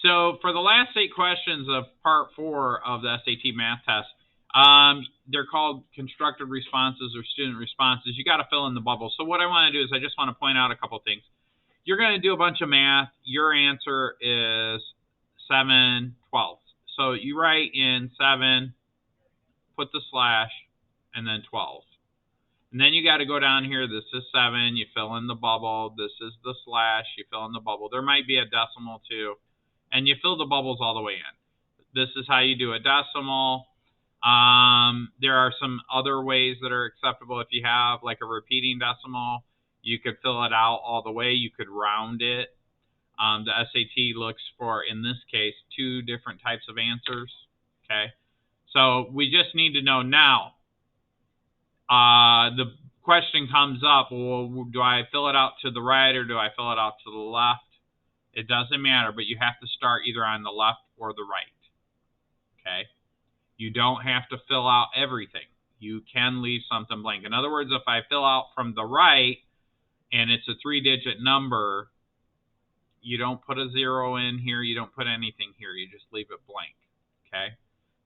So for the last 8 questions of part 4 of the SAT math test, they're called constructed responses or student responses. You got to fill in the bubble. So what I want to do is I just want to point out a couple things. You're going to do a bunch of math. Your answer is 7/12. So you write in 7, put the slash, and then 12. And then you got to go down here. This is 7. You fill in the bubble. This is the slash. You fill in the bubble. There might be a decimal too. And you fill the bubbles all the way in. This is how you do a decimal. There are some other ways that are acceptable. If you have like a repeating decimal, you could fill it out all the way. You could round it. The SAT looks for, in this case, 2 different types of answers. Okay, so we just need to know now. The question comes up, well, do I fill it out to the right or do I fill it out to the left? It doesn't matter, but you have to start either on the left or the right. Okay? You don't have to fill out everything. You can leave something blank. In other words, if I fill out from the right and it's a 3-digit number, you don't put a 0 in here. You don't put anything here. You just leave it blank. Okay?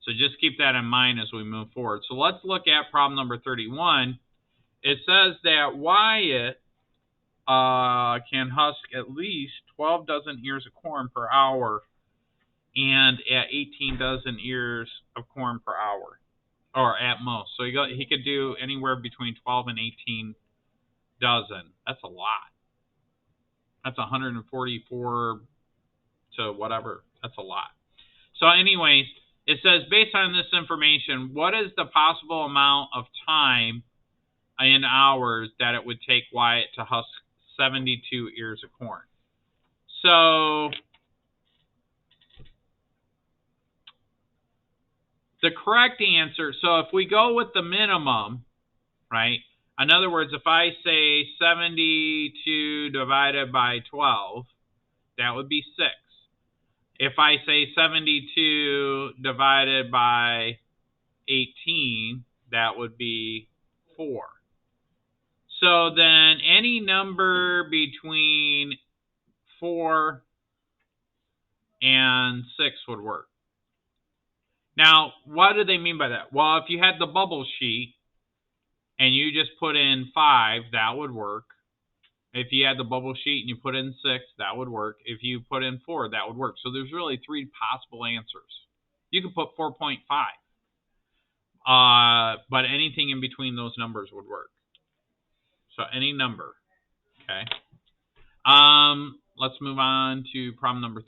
So just keep that in mind as we move forward. So let's look at problem number 31. It says that Wyatt can husk at least 12 dozen ears of corn per hour and at 18 dozen ears of corn per hour, or at most. So he could do anywhere between 12 and 18 dozen. That's a lot. That's 144 to whatever. That's a lot. So anyways, it says, based on this information, what is the possible amount of time in hours that it would take Wyatt to husk 72 ears of corn? So the correct answer, so if we go with the minimum, right? In other words, if I say 72 divided by 12, that would be 6. If I say 72 divided by 18, that would be 4. So then any number between 4 and 6 would work. Now, what do they mean by that? Well, if you had the bubble sheet and you just put in 5, that would work. If you had the bubble sheet and you put in 6, that would work. If you put in 4, that would work. So there's really 3 possible answers. You could put 4.5. But anything in between those numbers would work. So any number. Okay. Let's move on to problem number 3.